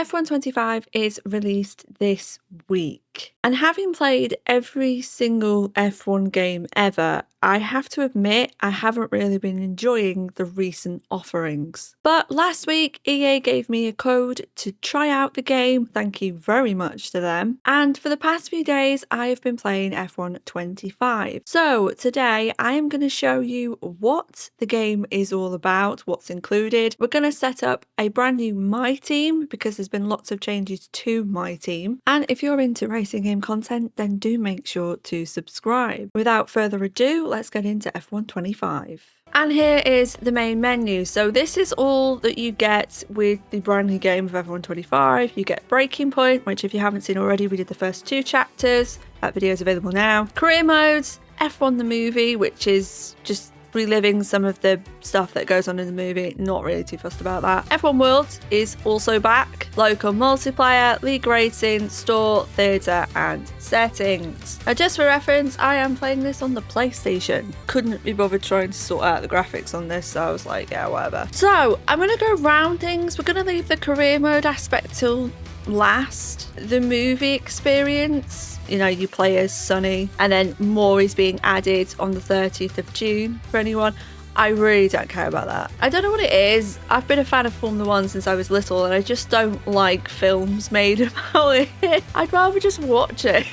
F125 is released this week, and having played every single F1 game ever, I have to admit I haven't really been enjoying the recent offerings. But last week EA gave me a code to try out the game, thank you very much to them, and for the past few days I have been playing F125. So today I am going to show you what the game is all about, what's included. We're going to set up a brand new My Team because there's been lots of changes to My Team, and if you're into racing game content then do make sure to subscribe. Without further ado, let's get into F125. And here is the main menu. So this is all that you get with the brand new game of F125. You get Breaking Point, which if you haven't seen already, we did the first 2 chapters. That video is available now. Career modes, F1 the movie, which is just reliving some of the stuff that goes on in the movie, not really too fussed about that. F1 World is also back. Local multiplayer, league racing, store, theatre and settings. Now just for reference, I am playing this on the PlayStation. Couldn't be bothered trying to sort out the graphics on this, so I was like, yeah, whatever. So I'm going to go round things. We're going to leave the career mode aspect till last. The movie experience, you know, you play as Sonny and then more is being added on the 30th of June for anyone. I really don't care about that. I don't know what it is. I've been a fan of Formula 1 since I was little and I just don't like films made about it. I'd rather just watch it.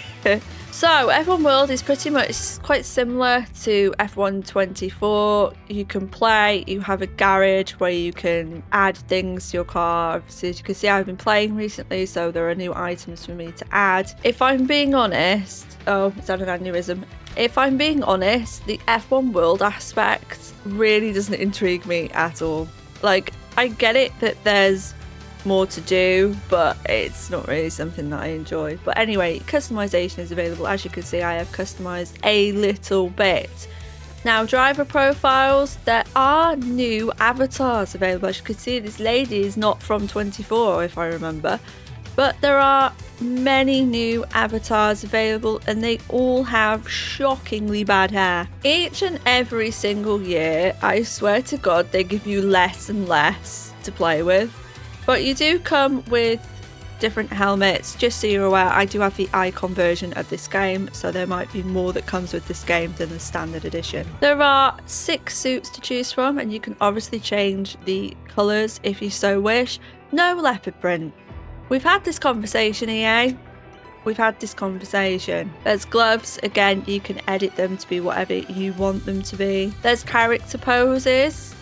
So F1 World is pretty much quite similar to F124. You can play, you have a garage where you can add things to your car. Obviously, as you can see, I've been playing recently, so there are new items for me to add. If I'm being honest, is that an aneurysm? If I'm being honest, the F1 World aspect really doesn't intrigue me at all. Like, I get it that there's more to do, but it's not really something that I enjoy. But anyway, customization is available. As you can see, I have customized a little bit. Now, driver profiles, there are new avatars available. As you can see, this lady is not from 24, if I remember, but there are many new avatars available and they all have shockingly bad hair. Each and every single year, I swear to God, they give you less and less to play with. But you do come with different helmets. Just so you're aware, I do have the icon version of this game, so there might be more that comes with this game than the standard edition. There are 6 suits to choose from, and you can obviously change the colours if you so wish. No leopard print. We've had this conversation, EA. We've had this conversation. There's gloves. Again, you can edit them to be whatever you want them to be. There's character poses,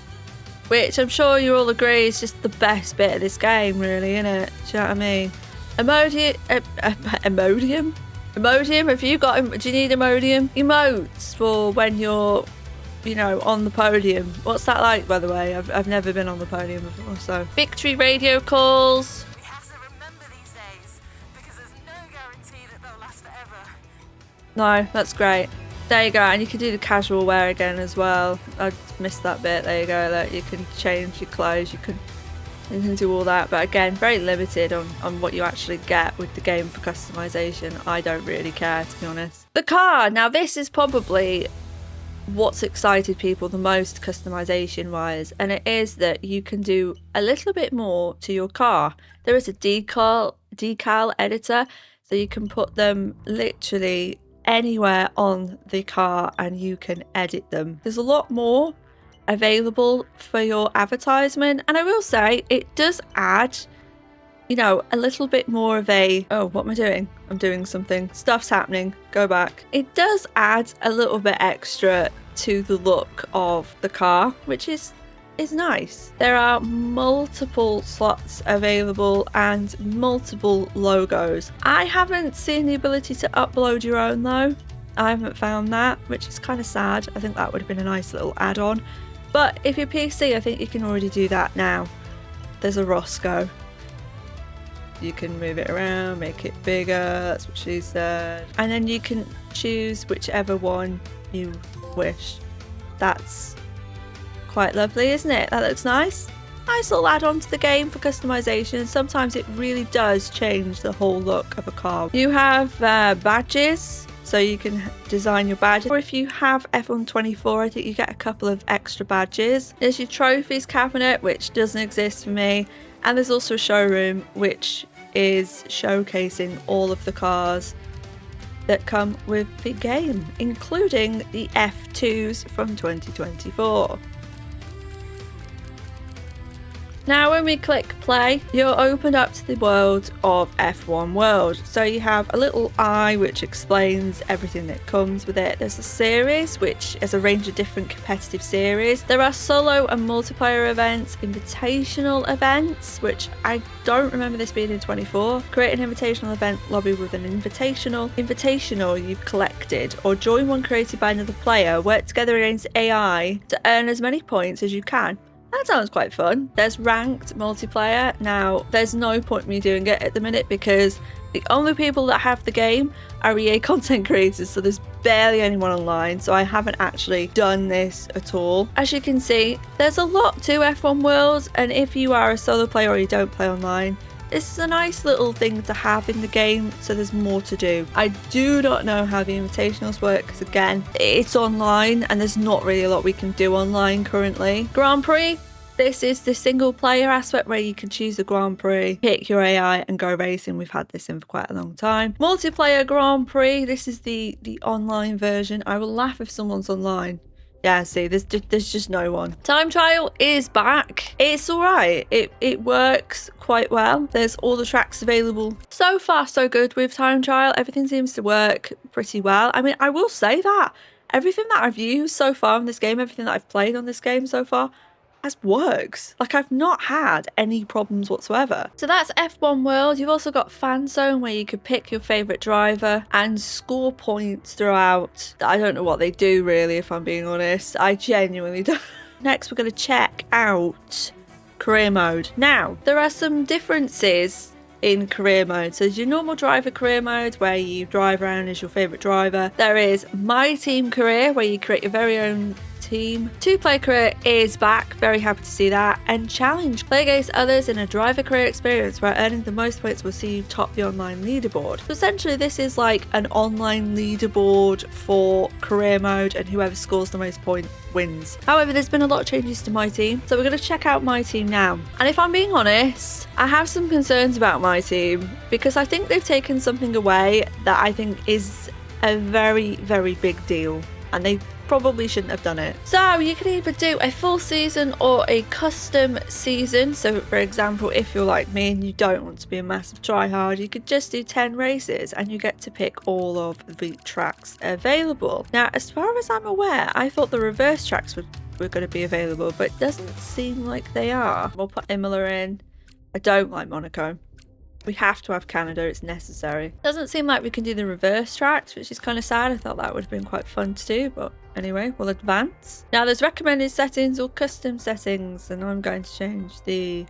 which I'm sure you all agree is just the best bit of this game, really, isn't it? Do you know what I mean? Emodium? Have you got... Do you need Emodium? Emotes for when you're, you know, on the podium. What's that like, by the way? I've never been on the podium before, so... Victory radio calls. We have to remember these days, because there's no guarantee that they'll last forever. No, that's great. There you go, and you can do the casual wear again as well. I missed that bit. There you go. Look, you can change your clothes. You can do all that, but again, very limited on what you actually get with the game for customization. I don't really care, to be honest. The car. Now, this is probably what's excited people the most customization wise, and it is that you can do a little bit more to your car. There is a decal editor, so you can put them literally anywhere on the car and you can edit them. There's a lot more available for your advertisement, and I will say it does add, you know, a little bit more of a... Oh, what am I doing? I'm doing something. Stuff's happening. Go back. It does add a little bit extra to the look of the car, which is nice. There are multiple slots available and multiple logos. I haven't seen the ability to upload your own though. I haven't found that, which is kind of sad. I think that would have been a nice little add-on. But if you're PC, I think you can already do that now. There's a Roscoe. You can move it around, make it bigger. That's what she said. And then you can choose whichever one you wish. That's quite lovely, isn't it? That looks nice. Nice little add-on to the game for customization. Sometimes it really does change the whole look of a car. You have badges, so you can design your badge. Or if you have F124, I think you get a couple of extra badges. There's your trophies cabinet, which doesn't exist for me. And there's also a showroom which is showcasing all of the cars that come with the game, including the F2s from 2024. Now when we click play, you're opened up to the world of F1 World. So you have a little eye which explains everything that comes with it. There's a series which is a range of different competitive series. There are solo and multiplayer events, invitational events, which I don't remember this being in 24. Create an invitational event lobby with an invitational you've collected, or join one created by another player. Work together against AI to earn as many points as you can. That sounds quite fun. There's ranked multiplayer. Now, there's no point me doing it at the minute because the only people that have the game are EA content creators, so there's barely anyone online, so I haven't actually done this at all. As you can see, there's a lot to F1 Worlds, and if you are a solo player or you don't play online, this is a nice little thing to have in the game, so there's more to do. I do not know how the invitationals work because, again, it's online and there's not really a lot we can do online currently. Grand Prix. This is the single player aspect where you can choose a Grand Prix, pick your AI and go racing. We've had this in for quite a long time. Multiplayer Grand Prix. This is the online version. I will laugh if someone's online. Yeah, see, there's just no one. Time trial is back. It's all right. It works quite well. There's all the tracks available. So far, so good with time trial. Everything seems to work pretty well. I mean, I will say that everything that I've used so far in this game, everything that I've played on this game so far, has works. Like, I've not had any problems whatsoever. So that's F1 World. You've also got Fan Zone where you could pick your favourite driver and score points throughout. I don't know what they do really, if I'm being honest. I genuinely don't. Next, we're going to check out career mode. Now, there are some differences in career mode. So there's your normal driver career mode where you drive around as your favourite driver. There is My Team career where you create your very own team. Two-player career is back, very happy to see that. And challenge, play against others in a driver career experience where earning the most points will see you top the online leaderboard. So essentially this is like an online leaderboard for career mode, and whoever scores the most points wins. However, there's been a lot of changes to My Team, so we're going to check out My Team now. And if I'm being honest, I have some concerns about My Team because I think they've taken something away that I think is a very, very big deal, and they probably shouldn't have done it. So you can either do a full season or a custom season. So for example, if you're like me and you don't want to be a massive tryhard, you could just do 10 races and you get to pick all of the tracks available. Now, as far as I'm aware, I thought the reverse tracks were going to be available, but it doesn't seem like they are. We'll put Imola in. I don't like Monaco. We have to have Canada, it's necessary. Doesn't seem like we can do the reverse tracks, which is kind of sad. I thought that would have been quite fun to do, but anyway, we'll advance. Now there's recommended settings or custom settings, and I'm going to change the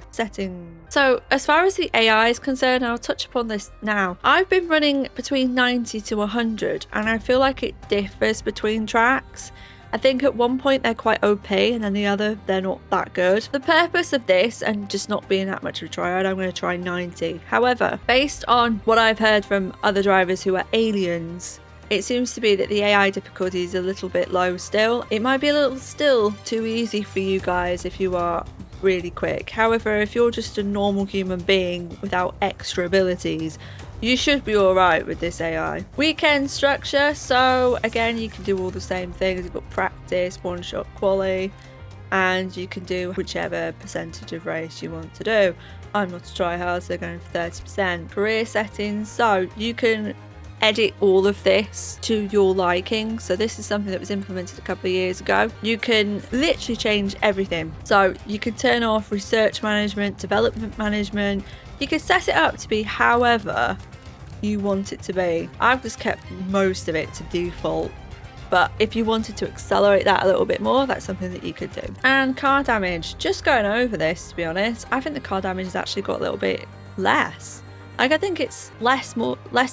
settings. So as far as the AI is concerned, I'll touch upon this now. I've been running between 90 to 100, and I feel like it differs between tracks. I think at one point they're quite OP and then the other they're not that good. The purpose of this, and just not being that much of a tryhard, I'm going to try 90. However, based on what I've heard from other drivers who are aliens, it seems to be that the AI difficulty is a little bit low still. It might be a little still too easy for you guys if you are really quick. However, if you're just a normal human being without extra abilities, you should be alright with this AI. Weekend structure, so again you can do all the same things. You've got practice, one shot quali, and you can do whichever percentage of race you want to do. I'm not a tryhard, so they're going for 30%. Career settings, so you can edit all of this to your liking. So this is something that was implemented a couple of years ago. You can literally change everything. So you can turn off research management, development management. You can set it up to be however you want it to be. I've just kept most of it to default, but if you wanted to accelerate that a little bit more, that's something that you could do. And car damage, just going over this, to be honest, I think the car damage has actually got a little bit less. Like, I think it's less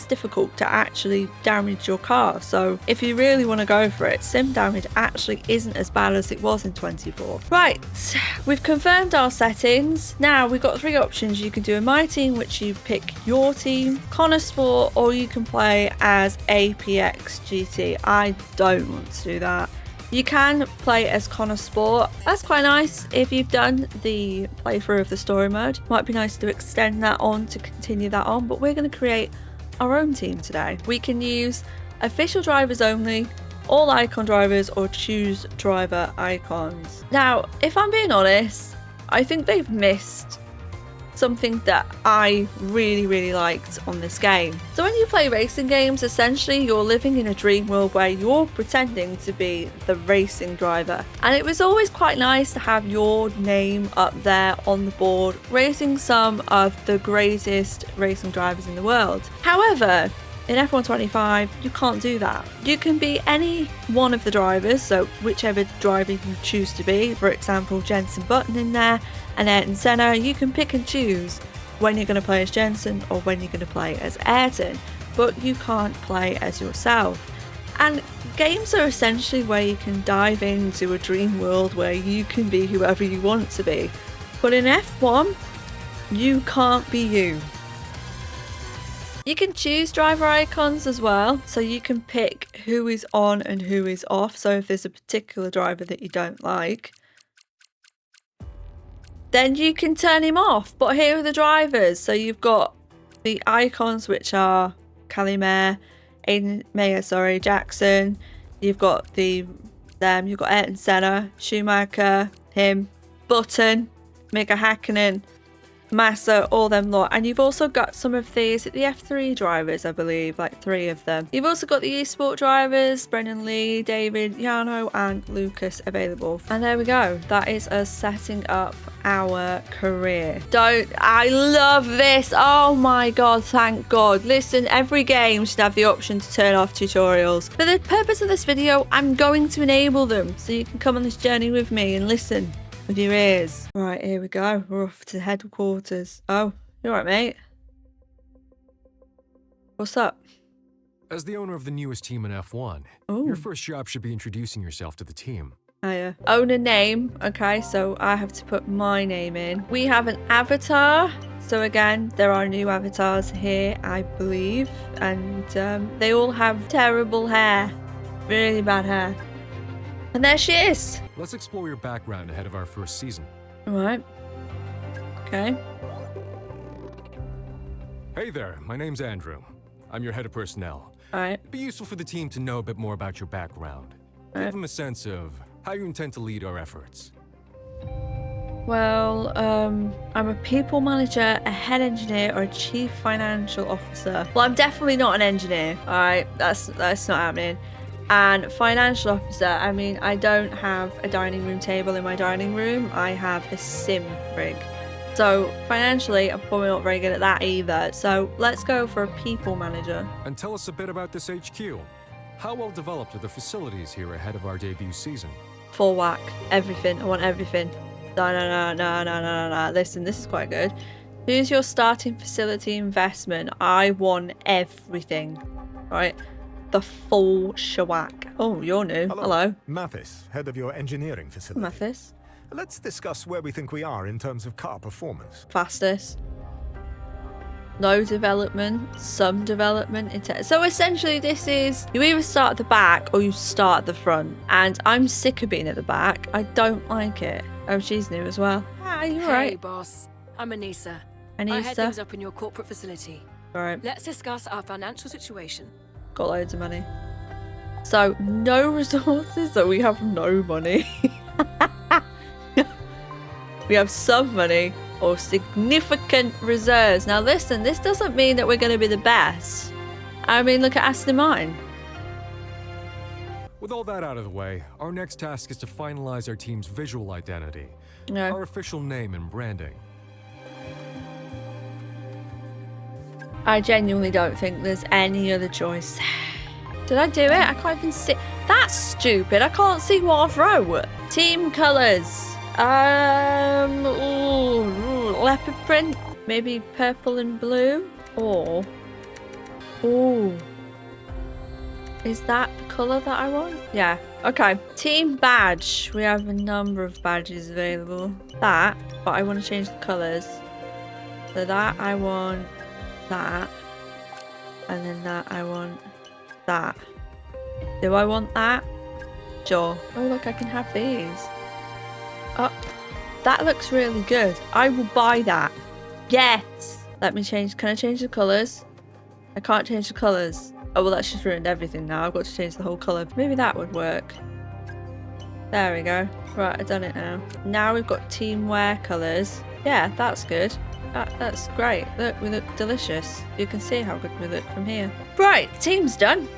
difficult to actually damage your car. So if you really want to go for it, sim damage actually isn't as bad as it was in 24. Right, we've confirmed our settings. Now we've got 3 options. You can do a My Team, which you pick your team, Connor Sport, or you can play as APX GT. I don't want to do that. You can play as Connor Sport. That's quite nice if you've done the playthrough of the story mode. Might be nice to extend that on to continue that on, but we're going to create our own team today. We can use official drivers only, all icon drivers, or choose driver icons. Now, if I'm being honest, I think they've missed something that I really liked on this game. So when you play racing games, essentially you're living in a dream world where you're pretending to be the racing driver, and it was always quite nice to have your name up there on the board racing some of the greatest racing drivers in the world. However, in F1 25, you can't do that. You can be any one of the drivers, so whichever driver you choose to be. For example, Jenson Button in there and Ayrton Senna. You can pick and choose when you're going to play as Jenson or when you're going to play as Ayrton, but you can't play as yourself. And games are essentially where you can dive into a dream world where you can be whoever you want to be. But in F1, you can't be you. You can choose driver icons as well, so you can pick who is on and who is off. So if there's a particular driver that you don't like, then you can turn him off. But here are the drivers. So you've got the icons, which are Calimere, Jackson. You've got you've got Ayrton Senna, Schumacher, him, Button, Mika Hakkinen, Massa, all them lot. And you've also got some of these, the F3 drivers, I believe, like 3 of them. You've also got the eSport drivers, Brennan Lee, David, Yano and Lucas available. And there we go. That is us setting up our career. I love this. Oh my god, thank god. Listen, every game should have the option to turn off tutorials. For the purpose of this video, I'm going to enable them so you can come on this journey with me and listen with your ears. Right, here we go. We're off to headquarters. Oh, you alright, mate? What's up? As the owner of the newest team in F1, your first job should be introducing yourself to the team. Hiya. Owner name. Okay, so I have to put my name in. We have an avatar. So again, there are new avatars here, I believe. And they all have terrible hair. Really bad hair. And there she is. Let's explore your background ahead of our first season. Alright. Okay. Hey there, my name's Andrew. I'm your head of personnel. Alright. It'd be useful for the team to know a bit more about your background. Give them a sense of how you intend to lead our efforts. Well, I'm a people manager, a head engineer, or a chief financial officer. Well, I'm definitely not an engineer. Alright, that's not happening. And financial officer, I mean, I don't have a dining room table in my dining room. I have a sim rig. So financially, I'm probably not very good at that either. So let's go for a people manager. And tell us a bit about this HQ. How well developed are the facilities here ahead of our debut season? Full whack. Everything. I want everything. No. Listen, this is quite good. Who's your starting facility investment? I want everything. Right? The full shellac. Oh, you're new. Hello. Mathis, head of your engineering facility. Mathis. Let's discuss where we think we are in terms of car performance. Fastest. No development, some development. So essentially this is, you either start at the back or you start at the front. And I'm sick of being at the back. I don't like it. Oh, she's new as well. Hi, you alright? Hey, boss. I'm Anissa. Anissa. I head things up in your corporate facility. Alright. Let's discuss our financial situation. Got loads of money. So, no resources, so we have no money. We have some money or significant reserves. Now listen, this doesn't mean that we're going to be the best. I mean, look at Aston Martin. With all that out of the way, our next task is to finalize our team's visual identity. No. Our official name and branding. I genuinely don't think there's any other choice. Did I do it? I can't even see. That's stupid. I can't see what I've wrote. Team colours. Leopard print. Maybe purple and blue. Or... Ooh. Is that the colour that I want? Yeah. Okay. Team badge. We have a number of badges available. That. But I want to change the colours. So that I want... that. And then that I want... that. Do I want that? Sure. Oh, look, I can have these. Oh, that looks really good. I will buy that. Yes. Let me change. Can I change the colours? I can't change the colours. Oh, well, that's just ruined everything now. I've got to change the whole colour. Maybe that would work. There we go. Right, I've done it now. Now we've got team wear colours. Yeah, that's good. That's great. Look, we look delicious. You can see how good we look from here. Right, team's done.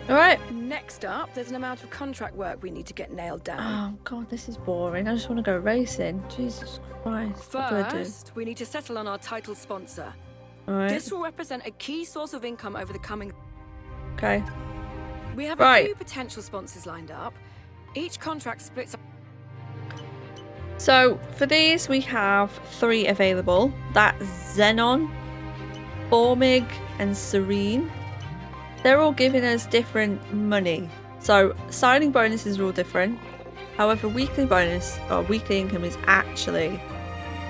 All right. Next up, there's an amount of contract work we need to get nailed down. Oh, God, this is boring. I just want to go racing. Jesus Christ. What do I do? First, we need to settle on our title sponsor. All right. This will represent a key source of income over the coming... Okay. We have Right. a few potential sponsors lined up. Each contract splits up... So for these, we have 3 available. That's Xenon, Formig, and Serene. They're all giving us different money. So signing bonuses are all different. However, weekly bonus or weekly income is actually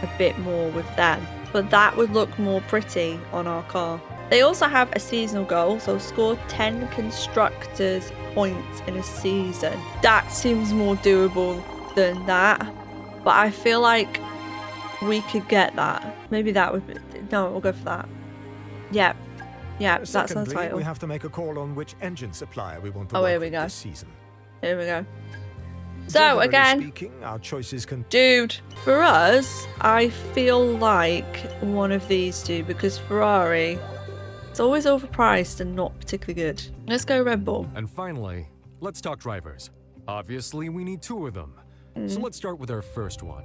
a bit more with them. But that would look more pretty on our car. They also have a seasonal goal, so score 10 constructors points in a season. That seems more doable than that. But I feel like we could get that. Maybe that would be... No, we'll go for that. Yeah. Yeah, that's our Secondly, title. we have to make a call on which engine supplier we want to Oh, work here we with go. this season. Here we go. So, Generally again... speaking, our choices can... Dude, for us, I feel like one of these two because Ferrari is always overpriced and not particularly good. Let's go Red Bull. And finally, let's talk drivers. Obviously, we need 2 of them. So let's start with our first one.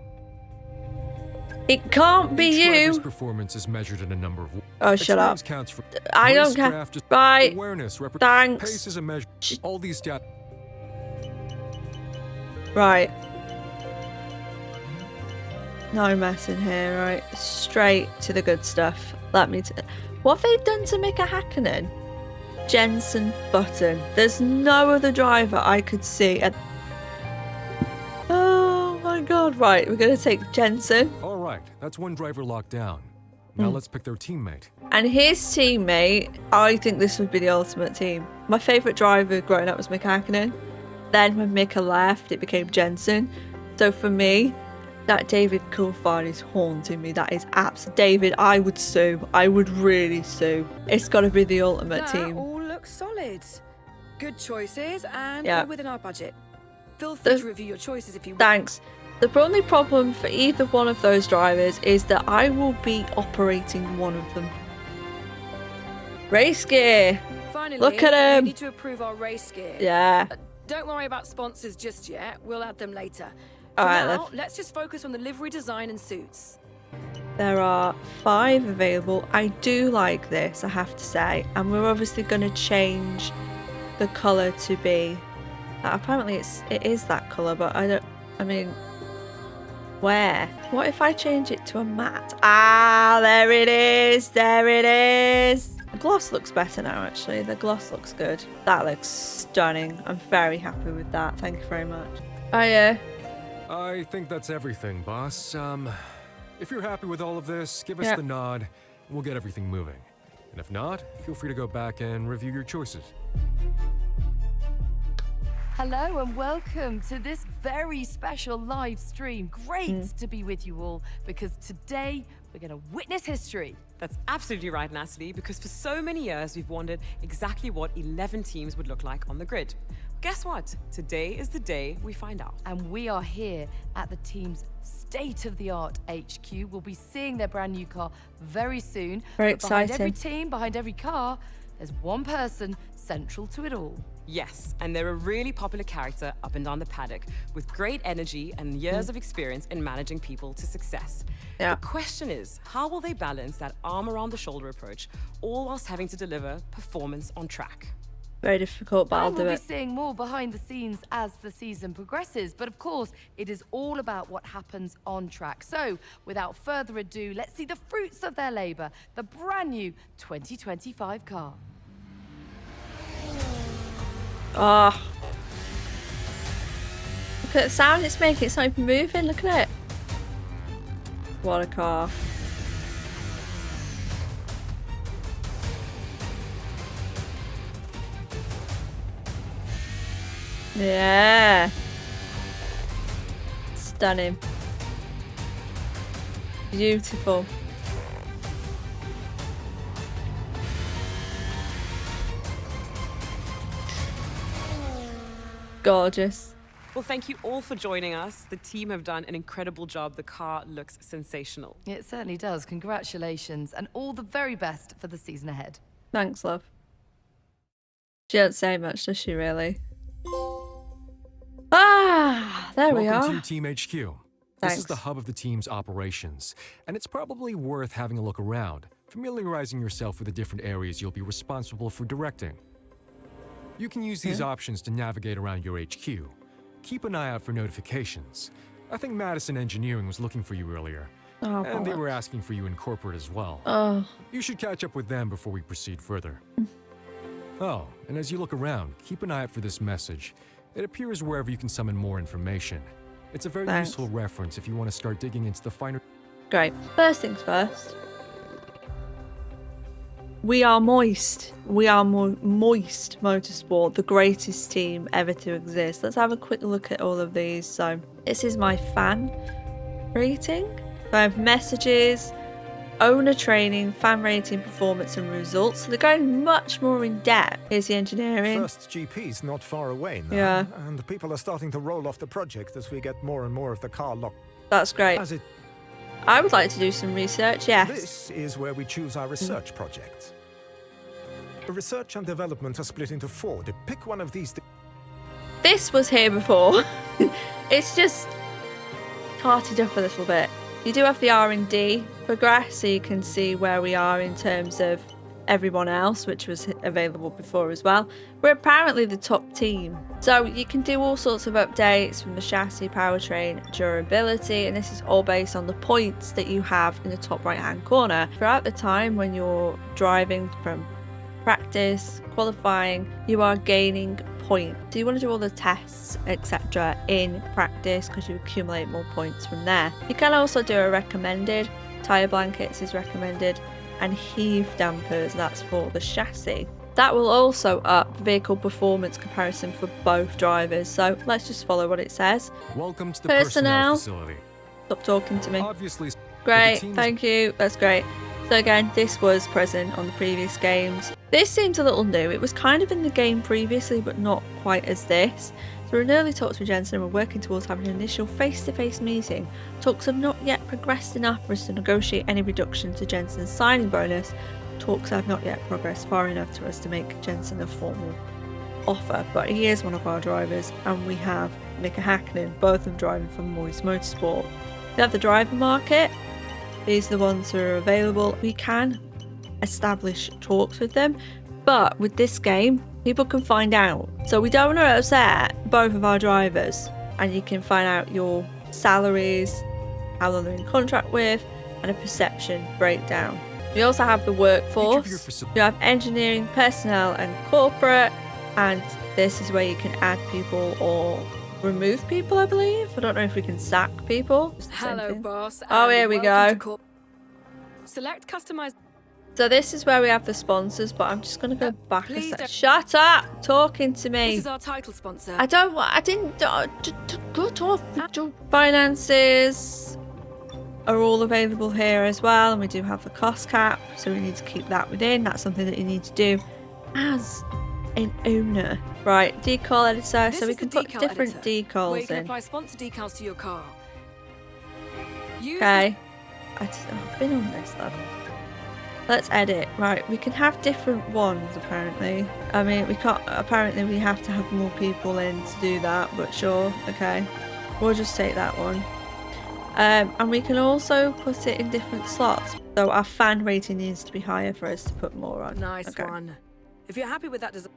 It can't be Each driver's you. performance is measured in a number of... Oh, shut up. Experience counts for... I don't care. Racecraft is- Right. Awareness, Thanks. pace is a measure. All these stats... Right. No messing here, right? Straight to the good stuff. Let me... What have they done to Mika Hakkinen? Jensen Button. There's no other driver I could see at... Oh my god. Right, we're going to take Jensen. All right, that's one driver locked down. Now let's pick their teammate. And his teammate, I think this would be the ultimate team. My favourite driver growing up was Mika Hakkinen. Then when Mika left, it became Jensen. So for me, that David Coulthard is haunting me. That is David, I would sue. I would really sue. It's got to be the ultimate That team. all looks solid. Good choices and Yeah. all within our budget. Feel free The- to review your choices if you want. Thanks. The only problem for either one of those drivers is that I will be operating one of them. Race gear. Finally, Look at him. we need to approve our race gear. Yeah. Don't worry about sponsors just yet. We'll add them later. For All right, now, let's just focus on the livery design and suits. There are 5 available. I do like this, I have to say. And we're obviously going to change the colour to be... apparently it is that colour, but I mean... Where? What if I change it to a matte? Ah, there it is. There it is. The gloss looks better now, actually. The gloss looks good. That looks stunning. I'm very happy with that. Thank you very much. Oh, yeah. I think that's everything, boss. If you're happy with all of this, give us Yep. the nod, and we'll get everything moving. And if not, feel free to go back and review your choices. Hello and welcome to this very special live stream. Great to be with you all because today we're going to witness history. That's absolutely right, Natalie, because for so many years we've wondered exactly what 11 teams would look like on the grid. Guess what? Today is the day we find out. And we are here at the team's state-of-the-art HQ. We'll be seeing their brand new car very soon. Very But behind every exciting. team, behind every car, there's one person central to it all. Yes, and they're a really popular character up and down the paddock with great energy and years of experience in managing people to success. Yeah. The question is, how will they balance that arm around the shoulder approach, all whilst having to deliver performance on track? Very difficult, but I'll And do we'll it. be seeing more behind the scenes as the season progresses. But of course, it is all about what happens on track. So, without further ado, let's see the fruits of their labor, the brand new 2025 car. Oh. Look at the sound it's making. It's not even moving. Look at it. What a car. Yeah. Stunning. Beautiful. Gorgeous. Well, thank you all for joining us. The team have done an incredible job. The car looks sensational. It certainly does. Congratulations, and all the very best for the season ahead. Thanks, love. She don't say much, does she, really? Ah, there we Welcome are. to Team HQ. This Thanks. is the hub of the team's operations, and it's probably worth having a look around, familiarizing yourself with the different areas you'll be responsible for directing. You can use these options to navigate around your HQ. Keep an eye out for notifications. I think Madison Engineering was looking for you earlier, Oh, and they bollocks. were asking for you in corporate as well. Oh, You should catch up with them before we proceed further. Oh, and as you look around, keep an eye out for this message. It appears wherever you can summon more information. It's a very Thanks. useful reference if you want to start digging into the finer... great. First things first. We are Moist. We are Moist Motorsport, the greatest team ever to exist. Let's have a quick look at all of these. So, this is my fan rating. I have messages, owner training, fan rating, performance, and results. So they're going much more in depth. Here's the engineering. First GP's not far away now. Yeah. And people are starting to roll off the project as we get more and more of the car locked. That's great. As it, I would like to do some research, yes. this is where we choose our research projects. The research and development are split into 4. To pick one of these. This was here before. It's just carted up a little bit. You do have the R&D progress, so you can see where we are in terms of everyone else, which was available before as well. We're apparently the top team. So you can do all sorts of updates from the chassis, powertrain, durability, and this is all based on the points that you have in the top right hand corner. Throughout the time when you're driving from practice, qualifying, you are gaining points. So you want to do all the tests, etc. in practice because you accumulate more points from there. You can also do a recommended. Tyre blankets is recommended, and heave dampers, that's for the chassis. That will also up vehicle performance comparison for both drivers. So let's just follow what it says. Welcome to the Personnel. personnel facility. Stop talking to me. Obviously, Great, team's- thank you. That's great. So again, this was present on the previous games. This seems a little new. It was kind of in the game previously, but not quite as this. So we're in early talks with Jensen and we're working towards having an initial face-to-face meeting. Talks have not yet progressed enough for us to negotiate any reduction to Jensen's signing bonus. Talks have not yet progressed far enough for us to make Jensen a formal offer, but he is one of our drivers, and we have Mika Hakkinen, both of them driving for Moist Motorsport. We have the driver market. These are the ones who are available. We can establish talks with them, but with this game, people can find out. So we don't want to upset both of our drivers, and you can find out your salaries, how long they're in contract with, and a perception breakdown. We also have the Each of your workforce. facil- You have engineering, personnel, and corporate, and this is where you can add people or remove people, I believe. I don't know if we can sack people. It's the same Hello, thing. boss. Oh, and here we welcome go. to Select customized. So this is where we have the sponsors, but I'm just going to go back a please sec. don't- Shut up! Talking to me. This is our title sponsor. I don't want. I didn't. Good off. Finances are all available here as well, and we do have the cost cap, so we need to keep that within. That's something that you need to do as an owner. Right, decal editor, This so we is can the put decal different editor, where you decals can in. apply sponsor decals to your car. Use Okay. I've been on this though. Let's edit. Right, we can have different ones apparently. I mean, we can't. Apparently, we have to have more people in to do that. But sure, okay. We'll just take that one. And we can also put it in different slots. So our fan rating needs to be higher for us to put more on. Nice Okay. one. If you're happy with that design.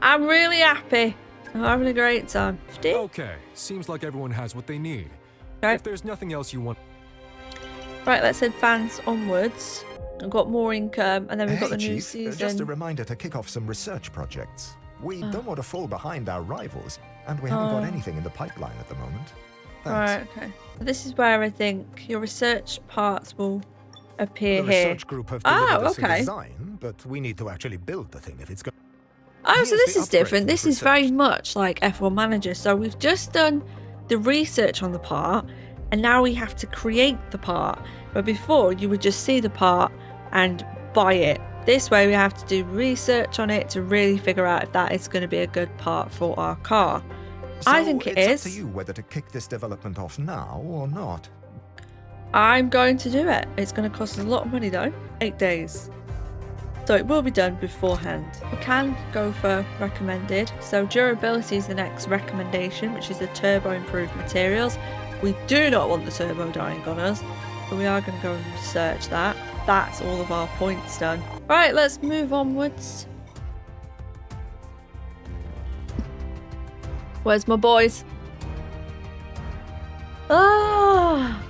I'm really happy. I'm having a great time. Okay, seems like everyone has what they need. Okay. If there's nothing else you want... Right, let's advance onwards. We've got more income, and then we've got the new Chief, season. just a reminder to kick off some research projects. We don't want to fall behind our rivals, and we haven't got anything in the pipeline at the moment. Thanks. Right, okay. So this is where I think your research parts will appear The here. research group have Oh, delivered us a okay. design, but we need to actually build the thing if it's going. Oh, so Here's this the is upgrade different. we've This is very researched. much like F1 Manager. So we've just done the research on the part, and now we have to create the part. But before, you would just see the part and buy it. This way we have to do research on it to really figure out if that is going to be a good part for our car. I think it it's is. up to you whether to kick this development off now or not. I'm going to do it. It's going to cost us a lot of money though. 8 days. So it will be done beforehand. We can go for recommended. So durability is the next recommendation, which is the turbo improved materials. We do not want the turbo dying on us, so we are going to go and research that. That's all of our points done. Right, let's move onwards. Where's my boys? Ah!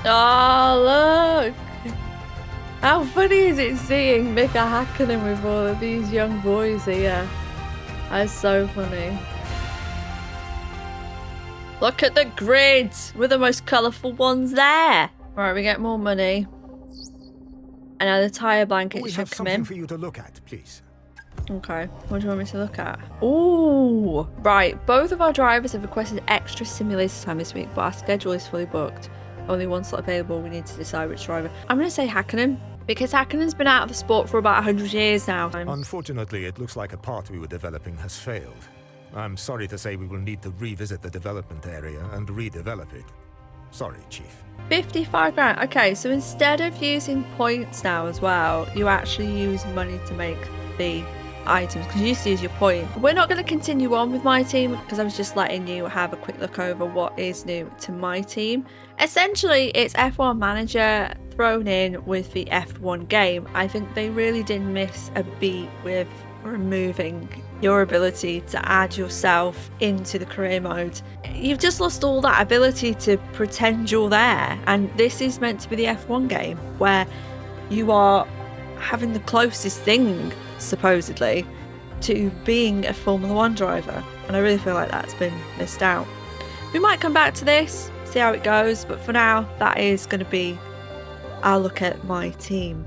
Oh, look! How funny is it seeing Mika Hakkinen with all of these young boys here? That's so funny. Look at the grid! We're the most colourful ones there! Right, we get more money. And now the tyre blanket We should have come something in. for you to look at, please. Okay, what do you want me to look at? Ooh! Right, both of our drivers have requested extra simulator time this week, but our schedule is fully booked. Only one slot available, we need to decide which driver. I'm going to say Hakkinen, because Hakkinen's been out of the sport for about 100 years now. Unfortunately, it looks like a part we were developing has failed. I'm sorry to say we will need to revisit the development area and redevelop it. Sorry, Chief. 55 grand. Okay, so instead of using points now as well, you actually use money to make the items, because you used to use your point. We're not going to continue on with my team because I was just letting you have a quick look over what is new to my team. Essentially, it's F1 Manager thrown in with the F1 game. I think they really did miss a beat with removing your ability to add yourself into the career mode. You've just lost all that ability to pretend you're there, and this is meant to be the F1 game where you are having the closest thing supposedly to being a Formula 1 driver, and I really feel like that's been missed out. We might come back to this, see how it goes, but for now that is going to be our look at my team.